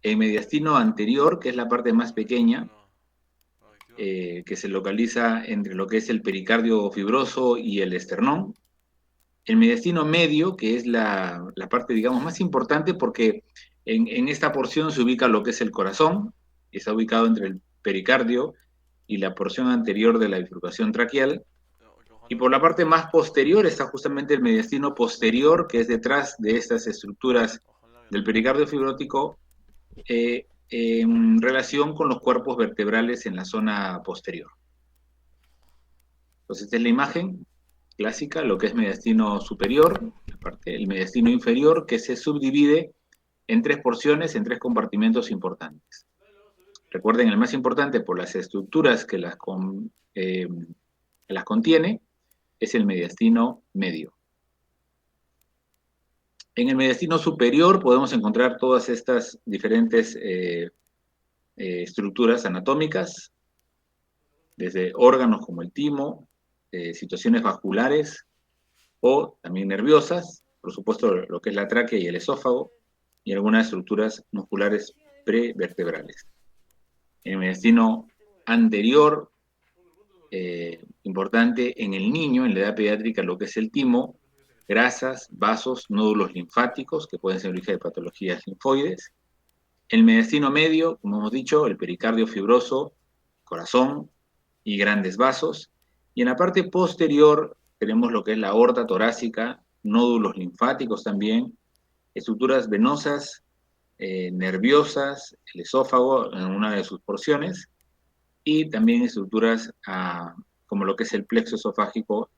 el mediastino anterior, que es la parte más pequeña, que se localiza entre lo que es el pericardio fibroso y el esternón. El mediastino medio, que es la parte, digamos, más importante porque en esta porción se ubica lo que es el corazón, y está ubicado entre el pericardio y la porción anterior de la bifurcación traqueal. Y por la parte más posterior está justamente el mediastino posterior, que es detrás de estas estructuras del pericardio fibrótico, en relación con los cuerpos vertebrales en la zona posterior. Entonces, esta es la imagen clásica, lo que es mediastino superior, el mediastino inferior, que se subdivide en tres porciones, en tres compartimentos importantes. Recuerden, el más importante por las estructuras que las contiene es el mediastino medio. En el mediastino superior podemos encontrar todas estas diferentes estructuras anatómicas, desde órganos como el timo, situaciones vasculares o también nerviosas, por supuesto lo que es la tráquea y el esófago, y algunas estructuras musculares prevertebrales. En el mediastino anterior, importante en el niño, en la edad pediátrica, lo que es el timo, grasas, vasos, nódulos linfáticos, que pueden ser origen de patologías linfoides. El mediastino medio, como hemos dicho, el pericardio fibroso, corazón y grandes vasos. Y en la parte posterior tenemos lo que es la aorta torácica, nódulos linfáticos también, estructuras venosas, nerviosas, el esófago en una de sus porciones, y también estructuras como lo que es el plexo esofágico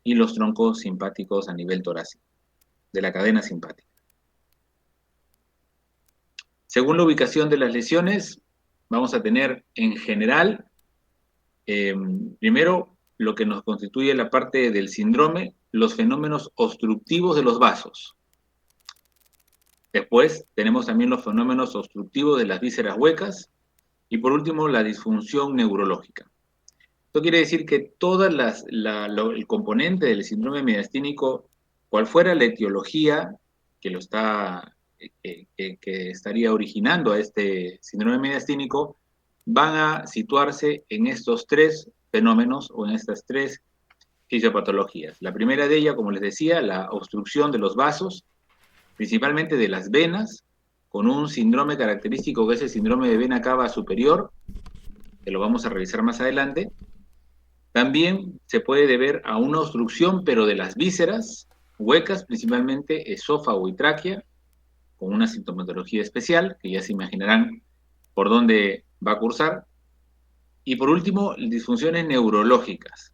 y los troncos simpáticos a nivel torácico, de la cadena simpática. Según la ubicación de las lesiones, vamos a tener en general, primero, lo que nos constituye la parte del síndrome, los fenómenos obstructivos de los vasos. Después tenemos también los fenómenos obstructivos de las vísceras huecas y por último la disfunción neurológica. Esto quiere decir que todo el componente del síndrome mediastínico, cual fuera la etiología que estaría originando a este síndrome mediastínico, van a situarse en estos tres fenómenos o en estas tres fisiopatologías. La primera de ellas, como les decía, la obstrucción de los vasos, principalmente de las venas, con un síndrome característico que es el síndrome de vena cava superior, que lo vamos a revisar más adelante. También se puede deber a una obstrucción, pero de las vísceras huecas, principalmente esófago y tráquea, con una sintomatología especial, que ya se imaginarán por dónde va a cursar. Y por último, disfunciones neurológicas,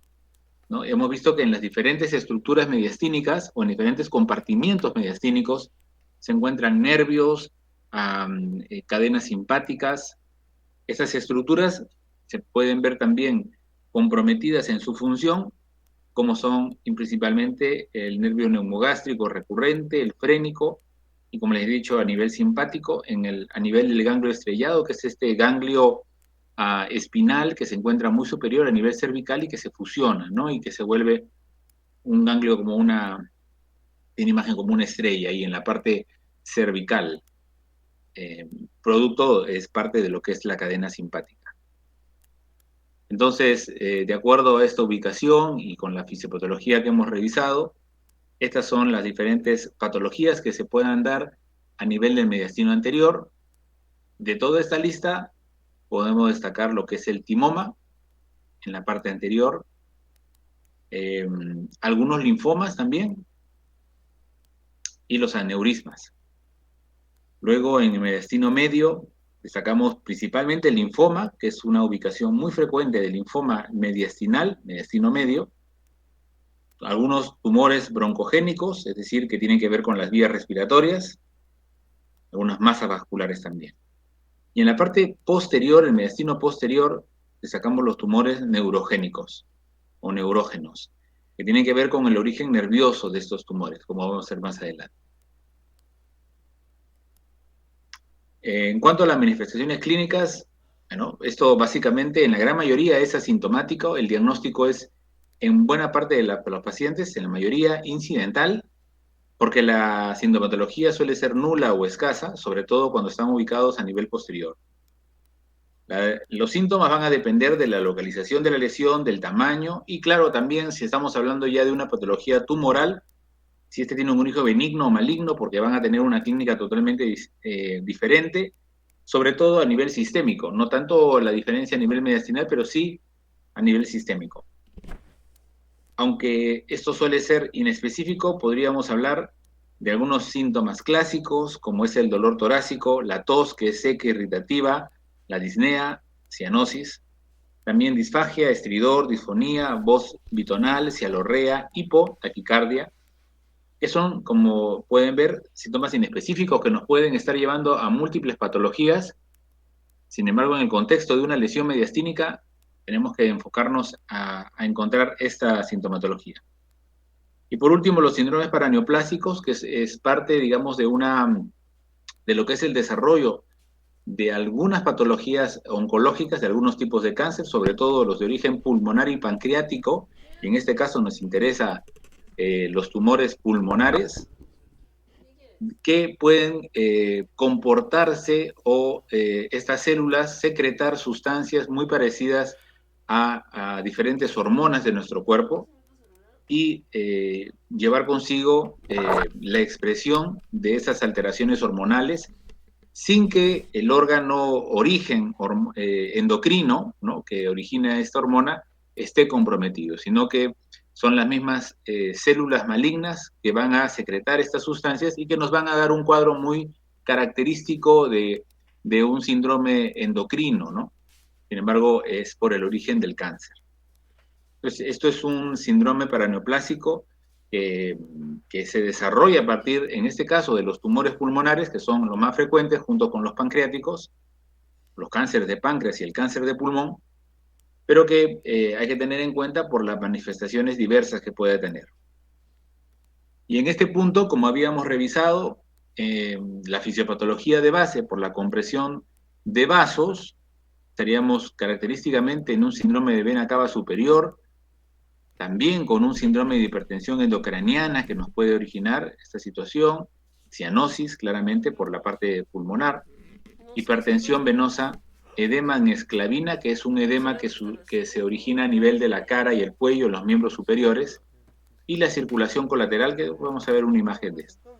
¿no? Hemos visto que en las diferentes estructuras mediastínicas o en diferentes compartimientos mediastínicos se encuentran nervios, cadenas simpáticas. Esas estructuras se pueden ver también comprometidas en su función, como son principalmente el nervio neumogástrico recurrente, el frénico, y como les he dicho, a nivel simpático, a nivel del ganglio estrellado, que es este ganglio espinal que se encuentra muy superior a nivel cervical y que se fusiona, ¿no? Y que se vuelve un ganglio tiene imagen como una estrella ahí en la parte cervical. Producto es parte de lo que es la cadena simpática. Entonces, de acuerdo a esta ubicación y con la fisiopatología que hemos revisado, estas son las diferentes patologías que se puedan dar a nivel del mediastino anterior. De toda esta lista, podemos destacar lo que es el timoma en la parte anterior, algunos linfomas también, y los aneurismas. Luego, en el mediastino medio, destacamos principalmente el linfoma, que es una ubicación muy frecuente del linfoma mediastinal, mediastino medio, algunos tumores broncogénicos, es decir, que tienen que ver con las vías respiratorias, algunas masas vasculares también. Y en la parte posterior, el mediastino posterior, destacamos los tumores neurogénicos o neurógenos, que tienen que ver con el origen nervioso de estos tumores, como vamos a ver más adelante. En cuanto a las manifestaciones clínicas, bueno, esto básicamente en la gran mayoría es asintomático, el diagnóstico es en buena parte de los pacientes, en la mayoría incidental, porque la sintomatología suele ser nula o escasa, sobre todo cuando están ubicados a nivel posterior. Los síntomas van a depender de la localización de la lesión, del tamaño, y claro, también si estamos hablando ya de una patología tumoral, si este tiene un origen benigno o maligno, porque van a tener una clínica totalmente diferente, sobre todo a nivel sistémico, no tanto la diferencia a nivel mediastinal, pero sí a nivel sistémico. Aunque esto suele ser inespecífico, podríamos hablar de algunos síntomas clásicos, como es el dolor torácico, la tos que es seca, irritativa, la disnea, cianosis, también disfagia, estridor, disfonía, voz bitonal, cialorrea, hipo, taquicardia, que son, como pueden ver, síntomas inespecíficos que nos pueden estar llevando a múltiples patologías. Sin embargo, en el contexto de una lesión mediastínica, tenemos que enfocarnos a encontrar esta sintomatología. Y por último, los síndromes paraneoplásicos, que es parte, digamos, de lo que es el desarrollo de algunas patologías oncológicas, de algunos tipos de cáncer, sobre todo los de origen pulmonar y pancreático, y en este caso nos interesa los tumores pulmonares, que pueden comportarse o estas células secretar sustancias muy parecidas a diferentes hormonas de nuestro cuerpo y llevar consigo la expresión de esas alteraciones hormonales sin que el órgano origen endocrino, ¿no?, que origina esta hormona, esté comprometido, sino que son las mismas células malignas que van a secretar estas sustancias y que nos van a dar un cuadro muy característico de un síndrome endocrino, ¿no? Sin embargo, es por el origen del cáncer. Entonces, esto es un síndrome paraneoplásico que se desarrolla a partir, en este caso, de los tumores pulmonares, que son los más frecuentes, junto con los pancreáticos, los cánceres de páncreas y el cáncer de pulmón, pero que hay que tener en cuenta por las manifestaciones diversas que puede tener. Y en este punto, como habíamos revisado, la fisiopatología de base por la compresión de vasos, estaríamos característicamente en un síndrome de vena cava superior, también con un síndrome de hipertensión endocraniana que nos puede originar esta situación, cianosis claramente por la parte pulmonar, hipertensión venosa, edema en esclavina, que es un edema que se origina a nivel de la cara y el cuello, los miembros superiores, y la circulación colateral, que vamos a ver una imagen de esto.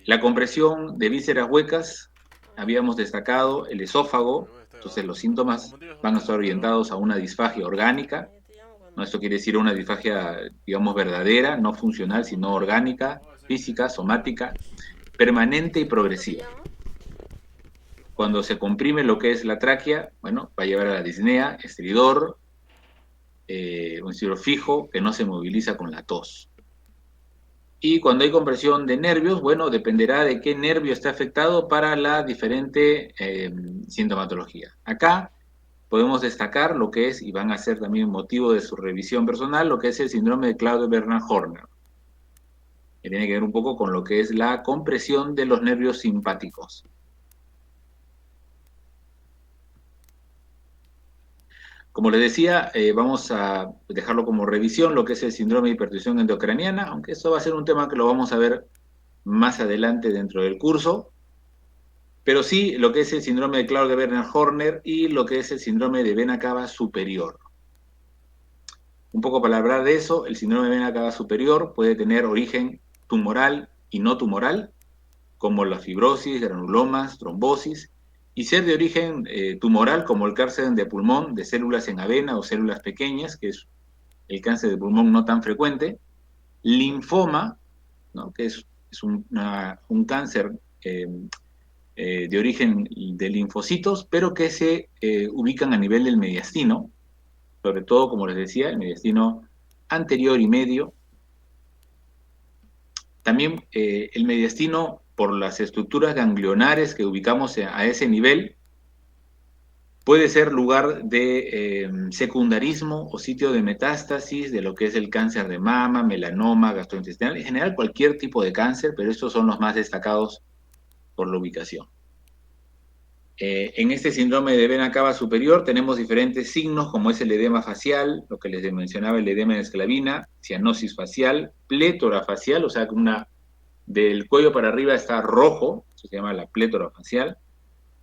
La compresión de vísceras huecas, habíamos destacado el esófago, entonces los síntomas van a estar orientados a una disfagia orgánica, ¿no? Esto quiere decir una disfagia, digamos, verdadera, no funcional, sino orgánica, física, somática, permanente y progresiva. Cuando se comprime lo que es la tráquea, bueno, va a llevar a la disnea, estridor, un estridor fijo que no se moviliza con la tos. Y cuando hay compresión de nervios, bueno, dependerá de qué nervio está afectado para la diferente sintomatología. Acá podemos destacar lo que es, y van a ser también motivo de su revisión personal, lo que es el síndrome de Claude-Bernard-Horner, que tiene que ver un poco con lo que es la compresión de los nervios simpáticos. Como les decía, vamos a dejarlo como revisión, lo que es el síndrome de hipertensión endocraniana, aunque eso va a ser un tema que lo vamos a ver más adelante dentro del curso, pero sí lo que es el síndrome de Claude-Bernard-Horner y lo que es el síndrome de vena cava superior. Un poco para hablar de eso, el síndrome de vena cava superior puede tener origen tumoral y no tumoral, como la fibrosis, granulomas, trombosis, y ser de origen tumoral, como el cáncer de pulmón de células en avena o células pequeñas, que es el cáncer de pulmón no tan frecuente, linfoma, ¿no?, que es un cáncer de origen de linfocitos, pero que se ubican a nivel del mediastino, sobre todo, como les decía, el mediastino anterior y medio. También el mediastino, por las estructuras ganglionares que ubicamos a ese nivel, puede ser lugar de secundarismo o sitio de metástasis de lo que es el cáncer de mama, melanoma, gastrointestinal, en general cualquier tipo de cáncer, pero estos son los más destacados por la ubicación. En este síndrome de vena cava superior tenemos diferentes signos, como es el edema facial, lo que les mencionaba, el edema de esclavina, cianosis facial, plétora facial, o sea, que del cuello para arriba está rojo, eso se llama la plétora facial,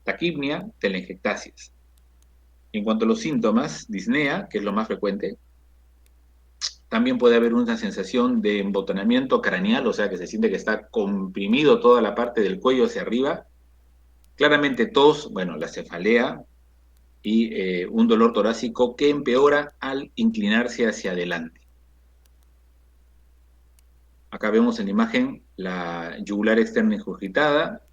taquipnia, telangiectasias. En cuanto a los síntomas, disnea, que es lo más frecuente, también puede haber una sensación de embotonamiento craneal, o sea, que se siente que está comprimido toda la parte del cuello hacia arriba. Claramente tos, bueno, la cefalea y un dolor torácico que empeora al inclinarse hacia adelante. Acá vemos en la imagen la yugular externa ingurgitada,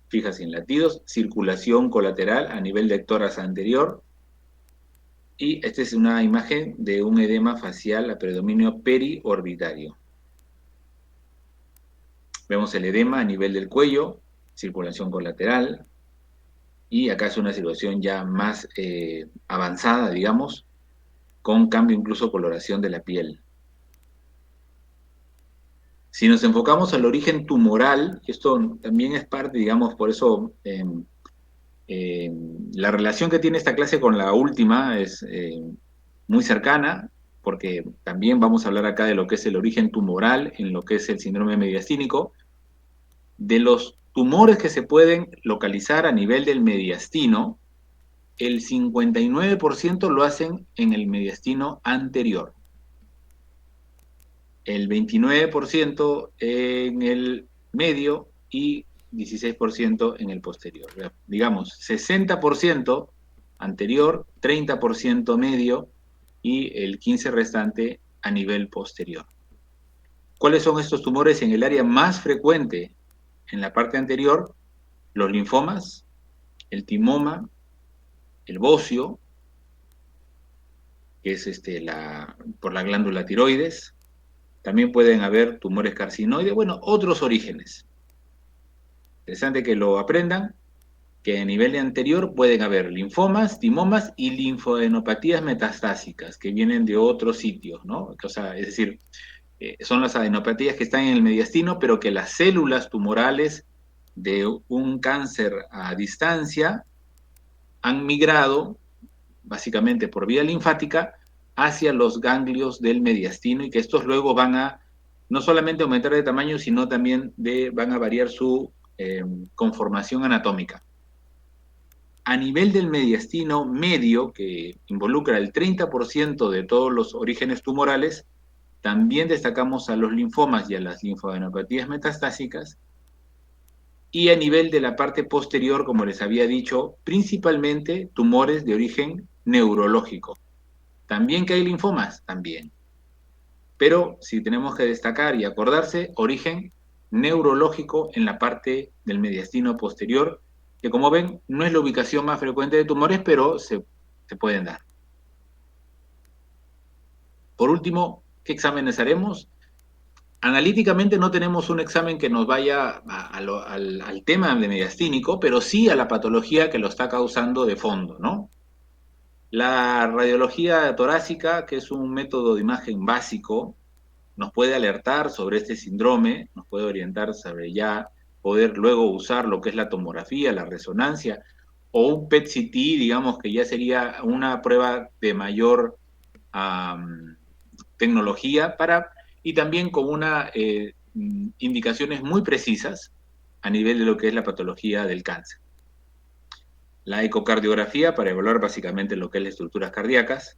fija sin latidos, circulación colateral a nivel de tórax anterior. Y esta es una imagen de un edema facial a predominio periorbitario. Vemos el edema a nivel del cuello, circulación colateral, y acá es una situación ya más avanzada, digamos, con cambio incluso coloración de la piel. Si nos enfocamos al origen tumoral, esto también es parte, digamos, por eso la relación que tiene esta clase con la última es muy cercana, porque también vamos a hablar acá de lo que es el origen tumoral en lo que es el síndrome mediastínico, de los tumores que se pueden localizar a nivel del mediastino, el 59% lo hacen en el mediastino anterior, el 29% en el medio y 16% en el posterior. Digamos, 60% anterior, 30% medio y el 15% restante a nivel posterior. ¿Cuáles son estos tumores en el área más frecuente? En la parte anterior, los linfomas, el timoma, el bocio, que es por la glándula tiroides. También pueden haber tumores carcinoides, bueno, otros orígenes. Interesante que lo aprendan, que a nivel anterior pueden haber linfomas, timomas y linfadenopatías metastásicas, que vienen de otros sitios, ¿no? O sea, es decir, son las adenopatías que están en el mediastino, pero que las células tumorales de un cáncer a distancia han migrado, básicamente por vía linfática, hacia los ganglios del mediastino y que estos luego van a no solamente aumentar de tamaño, sino también van a variar su conformación anatómica. A nivel del mediastino medio, que involucra el 30% de todos los orígenes tumorales, también destacamos a los linfomas y a las linfadenopatías metastásicas. Y a nivel de la parte posterior, como les había dicho, principalmente tumores de origen neurológico. ¿También que hay linfomas? También. Pero si tenemos que destacar y acordarse, origen neurológico en la parte del mediastino posterior, que como ven, no es la ubicación más frecuente de tumores, pero se pueden dar. Por último, ¿qué exámenes haremos? Analíticamente no tenemos un examen que nos vaya al tema de mediastínico, pero sí a la patología que lo está causando de fondo, ¿no? La radiología torácica, que es un método de imagen básico, nos puede alertar sobre este síndrome, nos puede orientar sobre ya poder luego usar lo que es la tomografía, la resonancia, o un PET-CT, digamos que ya sería una prueba de mayor tecnología y también con indicaciones muy precisas a nivel de lo que es la patología del cáncer. La ecocardiografía para evaluar básicamente lo que es las estructuras cardíacas.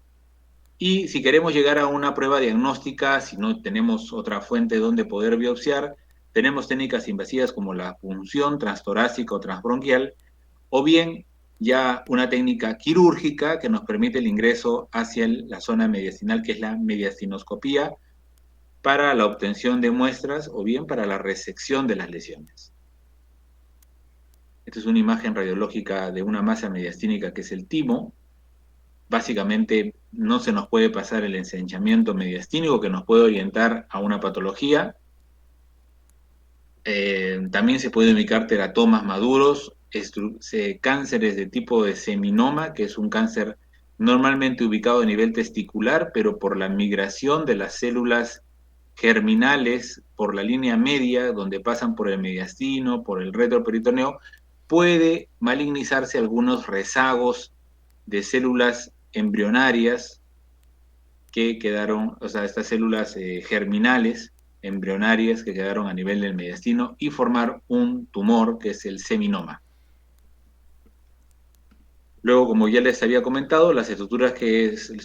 Y si queremos llegar a una prueba diagnóstica, si no tenemos otra fuente donde poder biopsiar, tenemos técnicas invasivas como la punción transtorácica o transbronquial, o bien ya una técnica quirúrgica que nos permite el ingreso hacia la zona mediastinal, que es la mediastinoscopía, para la obtención de muestras o bien para la resección de las lesiones. Esta es una imagen radiológica de una masa mediastínica que es el timo. Básicamente no se nos puede pasar el ensanchamiento mediastínico que nos puede orientar a una patología. También se pueden ubicar teratomas maduros, cánceres de tipo de seminoma, que es un cáncer normalmente ubicado a nivel testicular, pero por la migración de las células germinales por la línea media, donde pasan por el mediastino, por el retroperitoneo, puede malignizarse algunos rezagos de células embrionarias que quedaron, o sea, estas células germinales embrionarias que quedaron a nivel del mediastino y formar un tumor que es el seminoma. Luego, como ya les había comentado, las estructuras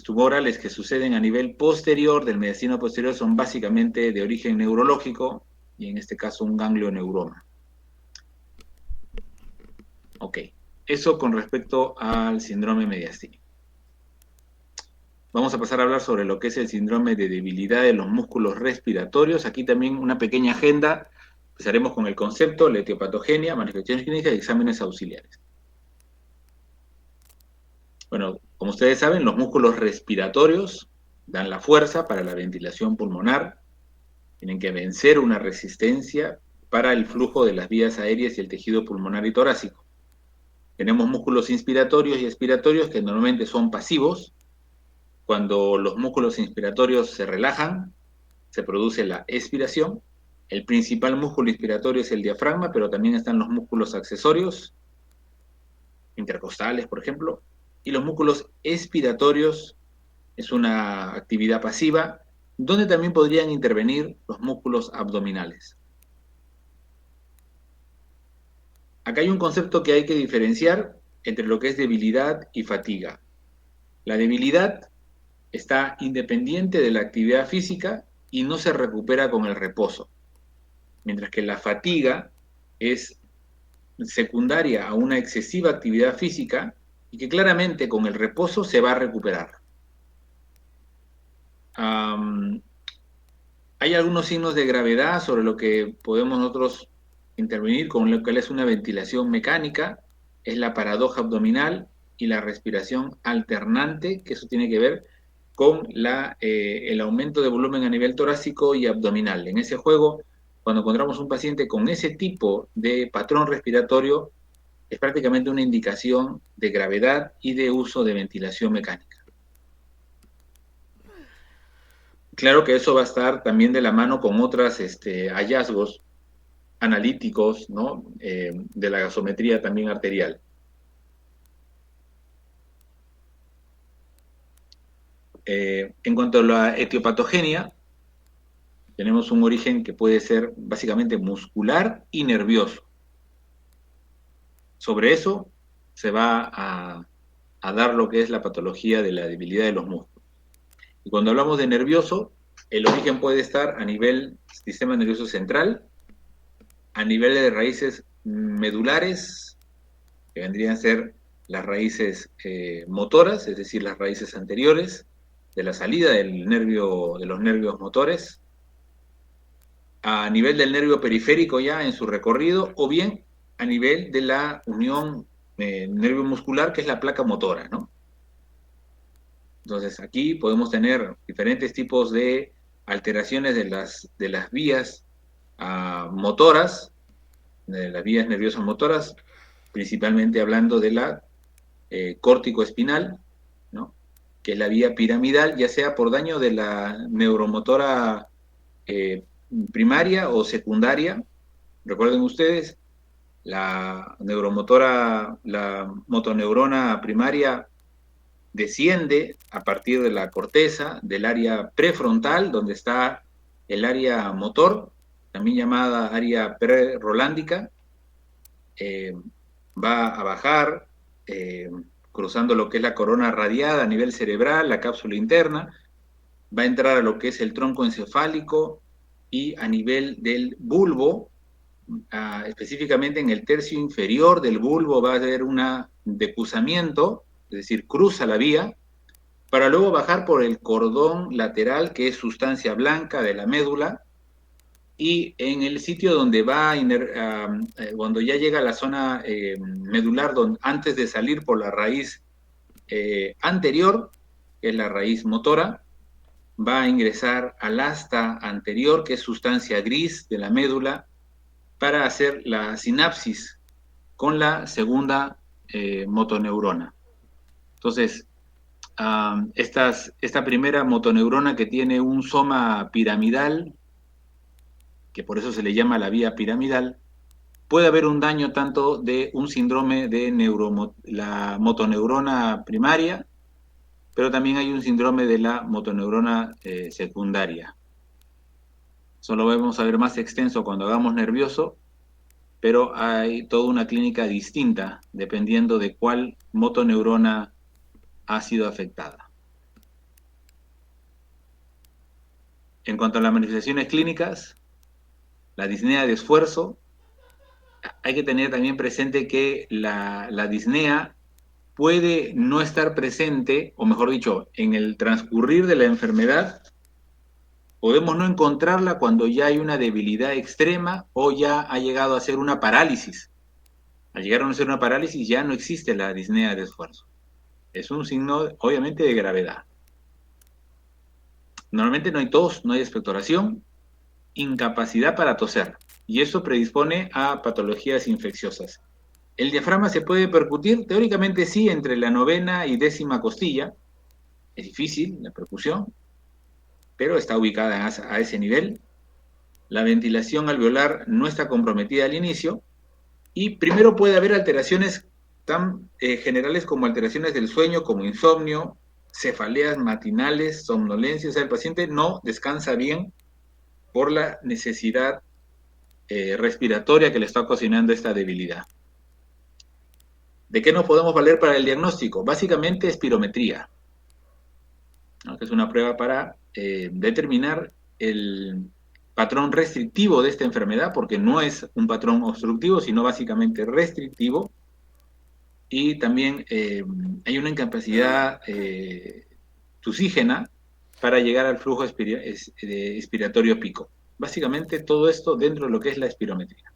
tumorales que suceden a nivel posterior del mediastino posterior son básicamente de origen neurológico y en este caso un ganglioneuroma. Ok, eso con respecto al síndrome mediastínico. Vamos a pasar a hablar sobre lo que es el síndrome de debilidad de los músculos respiratorios. Aquí también una pequeña agenda. Empezaremos con el concepto, la etiopatogenia, manifestaciones clínicas y exámenes auxiliares. Bueno, como ustedes saben, los músculos respiratorios dan la fuerza para la ventilación pulmonar. Tienen que vencer una resistencia para el flujo de las vías aéreas y el tejido pulmonar y torácico. Tenemos músculos inspiratorios y expiratorios que normalmente son pasivos. Cuando los músculos inspiratorios se relajan, se produce la expiración. El principal músculo inspiratorio es el diafragma, pero también están los músculos accesorios, intercostales, por ejemplo. Y los músculos expiratorios es una actividad pasiva, donde también podrían intervenir los músculos abdominales. Acá hay un concepto que hay que diferenciar entre lo que es debilidad y fatiga. La debilidad está independiente de la actividad física y no se recupera con el reposo, mientras que la fatiga es secundaria a una excesiva actividad física y que claramente con el reposo se va a recuperar. Hay algunos signos de gravedad sobre lo que podemos nosotros intervenir con lo que es una ventilación mecánica, es la paradoja abdominal y la respiración alternante, que eso tiene que ver con el aumento de volumen a nivel torácico y abdominal. En ese juego, cuando encontramos un paciente con ese tipo de patrón respiratorio, es prácticamente una indicación de gravedad y de uso de ventilación mecánica. Claro que eso va a estar también de la mano con otros hallazgos analíticos, ¿no? De la gasometría también arterial. En cuanto a la etiopatogenia, tenemos un origen que puede ser básicamente muscular y nervioso. Sobre eso se va a dar lo que es la patología de la debilidad de los músculos. Y cuando hablamos de nervioso, el origen puede estar a nivel sistema nervioso central, a nivel de raíces medulares, que vendrían a ser las raíces motoras, es decir, las raíces anteriores de la salida del nervio, de los nervios motores, a nivel del nervio periférico ya en su recorrido, o bien a nivel de la unión nervio muscular, que es la placa motora, ¿no? Entonces aquí podemos tener diferentes tipos de alteraciones de las vías motoras, de las vías nerviosas motoras, principalmente hablando de la córtico-espinal, ¿no? Que es la vía piramidal, ya sea por daño de la neuromotora primaria o secundaria. Recuerden ustedes, la neuromotora, la motoneurona primaria desciende a partir de la corteza del área prefrontal, donde está el área motor, también llamada área prerolándica, va a bajar, cruzando lo que es la corona radiada a nivel cerebral, la cápsula interna, va a entrar a lo que es el tronco encefálico y a nivel del bulbo, específicamente en el tercio inferior del bulbo va a haber un decusamiento, es decir, cruza la vía, para luego bajar por el cordón lateral, que es sustancia blanca de la médula, y en el sitio donde va, cuando ya llega a la zona medular, antes de salir por la raíz anterior, que es la raíz motora, va a ingresar al asta anterior, que es sustancia gris de la médula, para hacer la sinapsis con la segunda motoneurona. Entonces, esta primera motoneurona que tiene un soma piramidal, que por eso se le llama la vía piramidal, puede haber un daño tanto de un síndrome de la motoneurona primaria, pero también hay un síndrome de la motoneurona secundaria. Eso lo vamos a ver más extenso cuando hagamos nervioso, pero hay toda una clínica distinta dependiendo de cuál motoneurona ha sido afectada. En cuanto a las manifestaciones clínicas, la disnea de esfuerzo, hay que tener también presente que la disnea puede no estar presente, o mejor dicho, en el transcurrir de la enfermedad, podemos no encontrarla cuando ya hay una debilidad extrema o ya ha llegado a ser una parálisis. Al llegar a ser una parálisis ya no existe la disnea de esfuerzo. Es un signo, obviamente, de gravedad. Normalmente no hay tos, no hay expectoración, incapacidad para toser, y eso predispone a patologías infecciosas. ¿El diafragma se puede percutir? Teóricamente sí, entre la 9ª y 10ª costilla. Es difícil la percusión, pero está ubicada a ese nivel. La ventilación alveolar no está comprometida al inicio, y primero puede haber alteraciones tan generales como alteraciones del sueño, como insomnio, cefaleas matinales, somnolencia. O sea, el paciente no descansa bien por la necesidad respiratoria que le está ocasionando esta debilidad. ¿De qué nos podemos valer para el diagnóstico? Básicamente espirometría, ¿no? Que es una prueba para determinar el patrón restrictivo de esta enfermedad, porque no es un patrón obstructivo, sino básicamente restrictivo. Y también hay una incapacidad tusígena para llegar al flujo expiratorio pico. Básicamente todo esto dentro de lo que es la espirometría.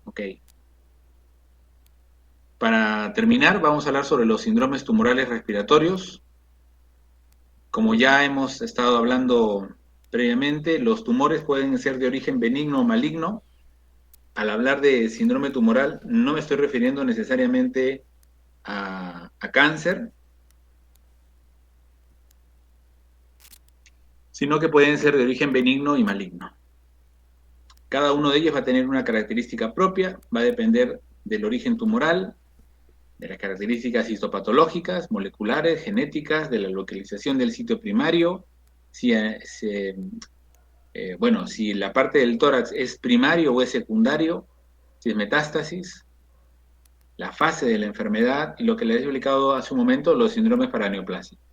Ok. Para terminar, vamos a hablar sobre los síndromes tumorales respiratorios. Como ya hemos estado hablando previamente, los tumores pueden ser de origen benigno o maligno. Al hablar de síndrome tumoral, no me estoy refiriendo necesariamente a cáncer, sino que pueden ser de origen benigno y maligno. Cada uno de ellos va a tener una característica propia, va a depender del origen tumoral, de las características histopatológicas, moleculares, genéticas, de la localización del sitio primario, si la parte del tórax es primario o es secundario, si es metástasis, la fase de la enfermedad y lo que les he explicado hace un momento, los síndromes paraneoplásicos.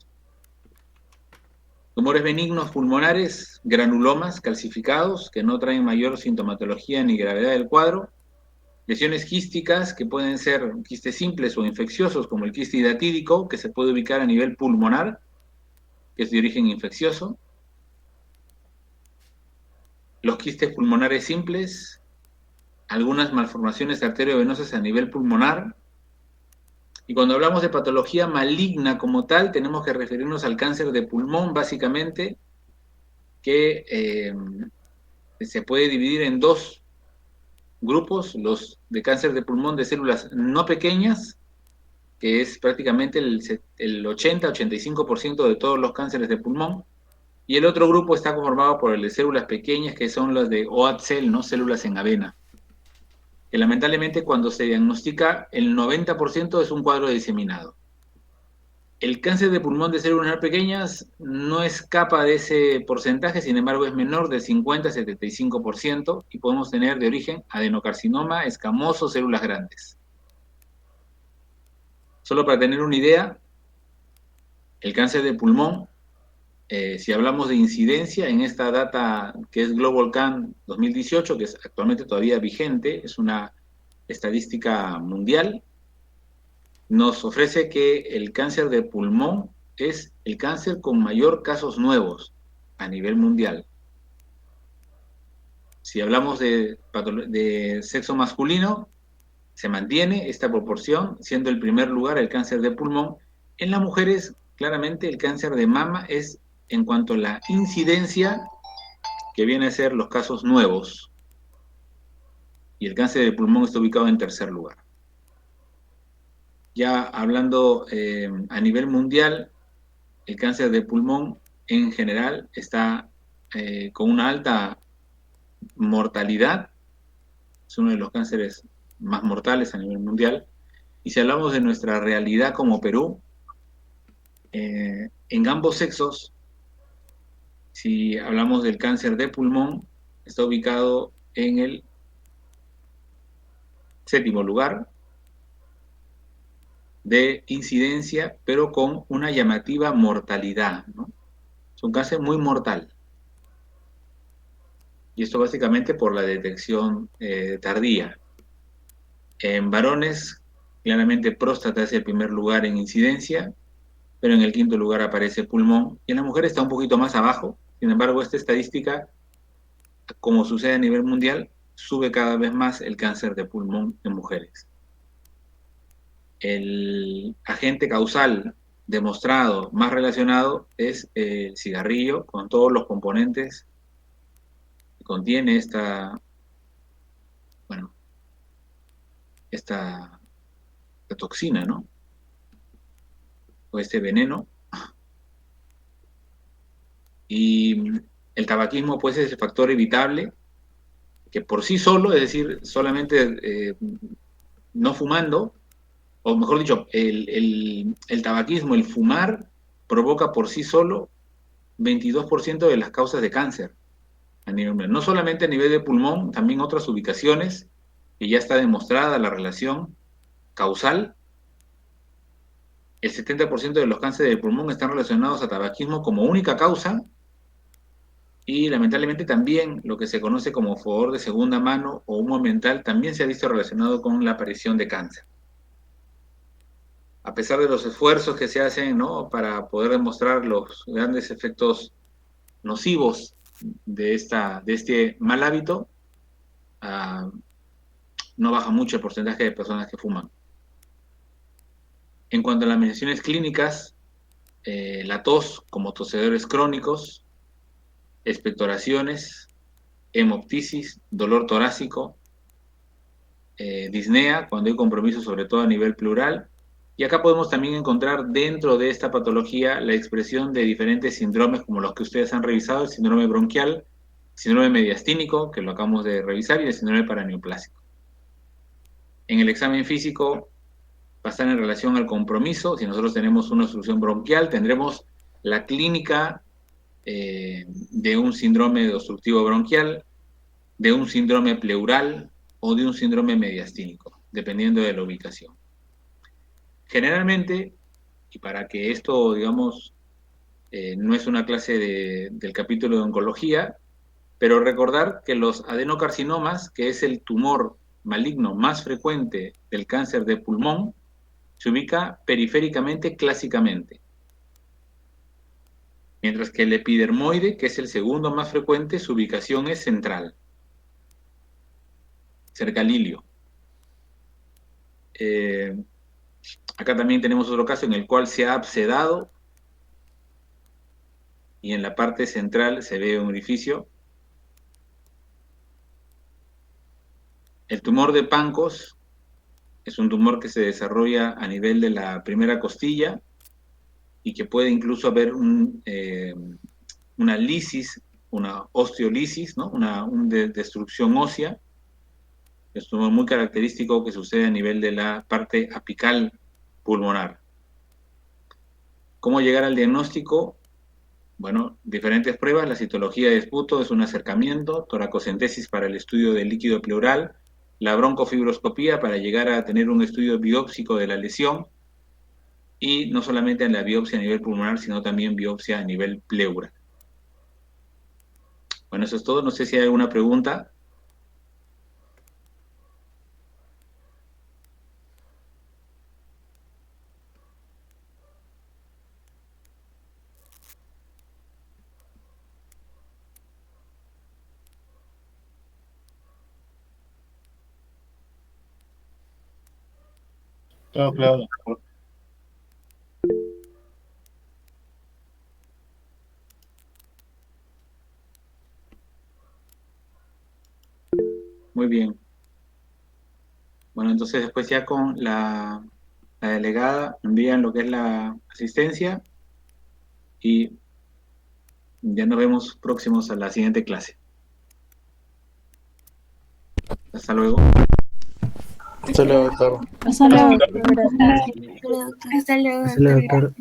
Tumores benignos pulmonares, granulomas calcificados que no traen mayor sintomatología ni gravedad del cuadro. Lesiones quísticas que pueden ser quistes simples o infecciosos, como el quiste hidatídico, que se puede ubicar a nivel pulmonar, que es de origen infeccioso. Los quistes pulmonares simples, algunas malformaciones arteriovenosas a nivel pulmonar. Y cuando hablamos de patología maligna como tal, tenemos que referirnos al cáncer de pulmón, básicamente, que se puede dividir en dos grupos: los de cáncer de pulmón de células no pequeñas, que es prácticamente el 80-85% de todos los cánceres de pulmón, y el otro grupo está conformado por el de células pequeñas, que son las de OAT-cell, ¿no? Células en avena, que lamentablemente cuando se diagnostica el 90% es un cuadro diseminado. El cáncer de pulmón de células pequeñas no escapa de ese porcentaje, sin embargo es menor del 50-75%, y podemos tener de origen adenocarcinoma, escamoso, células grandes. Solo para tener una idea, el cáncer de pulmón, si hablamos de incidencia en esta data que es GlobalCan 2018, que es actualmente todavía vigente, es una estadística mundial, nos ofrece que el cáncer de pulmón es el cáncer con mayor casos nuevos a nivel mundial. Si hablamos de sexo masculino, se mantiene esta proporción, siendo el primer lugar el cáncer de pulmón. En las mujeres, claramente, el cáncer de mama es en cuanto a la incidencia, que viene a ser los casos nuevos, y el cáncer de pulmón está ubicado en tercer lugar. Ya hablando a nivel mundial, el cáncer de pulmón en general está con una alta mortalidad, es uno de los cánceres más mortales a nivel mundial. Y si hablamos de nuestra realidad como Perú, en ambos sexos, si hablamos del cáncer de pulmón, está ubicado en el 7º lugar de incidencia, pero con una llamativa mortalidad, ¿no? Es un cáncer muy mortal. Y esto básicamente por la detección tardía. En varones, claramente próstata es el primer lugar en incidencia, pero en el 5º lugar aparece pulmón, y en la mujer está un poquito más abajo. Sin embargo, esta estadística, como sucede a nivel mundial, sube cada vez más el cáncer de pulmón en mujeres. El agente causal demostrado más relacionado es el cigarrillo, con todos los componentes que contiene esta toxina, ¿no? O este veneno. Y el tabaquismo, pues, es el factor evitable que por sí solo, es decir, solamente no fumando, o mejor dicho, el tabaquismo, el fumar, provoca por sí solo 22% de las causas de cáncer a nivel mundial. No solamente a nivel de pulmón, también otras ubicaciones, que ya está demostrada la relación causal. El 70% de los cánceres de pulmón están relacionados a tabaquismo como única causa, y lamentablemente también lo que se conoce como fumador de segunda mano o humo ambiental también se ha visto relacionado con la aparición de cáncer. A pesar de los esfuerzos que se hacen, ¿no?, para poder demostrar los grandes efectos nocivos de este mal hábito, no baja mucho el porcentaje de personas que fuman. En cuanto a las manifestaciones clínicas, la tos como tosedores crónicos, expectoraciones, hemoptisis, dolor torácico, disnea, cuando hay compromiso sobre todo a nivel pleural. Y acá podemos también encontrar dentro de esta patología la expresión de diferentes síndromes como los que ustedes han revisado: el síndrome bronquial, síndrome mediastínico, que lo acabamos de revisar, y el síndrome paraneoplásico. En el examen físico va a estar en relación al compromiso. Si nosotros tenemos una obstrucción bronquial, tendremos la clínica de un síndrome obstructivo bronquial, de un síndrome pleural o de un síndrome mediastínico, dependiendo de la ubicación. Generalmente, y para que esto, digamos, no es una clase del capítulo de oncología, pero recordar que los adenocarcinomas, que es el tumor maligno más frecuente del cáncer de pulmón, se ubica periféricamente clásicamente. Mientras que el epidermoide, que es el segundo más frecuente, su ubicación es central, cerca al ilio. Acá también tenemos otro caso en el cual se ha abscedado y en la parte central se ve un orificio. El tumor de Pancos es un tumor que se desarrolla a nivel de la primera costilla y que puede incluso haber una lisis, una osteolisis, ¿no?, una destrucción ósea. Es un tumor muy característico que sucede a nivel de la parte apical pulmonar. ¿Cómo llegar al diagnóstico? Bueno, diferentes pruebas. La citología de esputo es un acercamiento, toracocentesis para el estudio del líquido pleural, la broncofibroscopía para llegar a tener un estudio biópsico de la lesión, y no solamente en la biopsia a nivel pulmonar, sino también biopsia a nivel pleural. Bueno, eso es todo. No sé si hay alguna pregunta. Todo claro, doctor. Muy bien. Bueno, entonces después ya con la delegada envían lo que es la asistencia y ya nos vemos próximos a la siguiente clase. Hasta luego. Hasta luego, doctor. Hasta luego. Hasta luego, Hasta luego, doctor.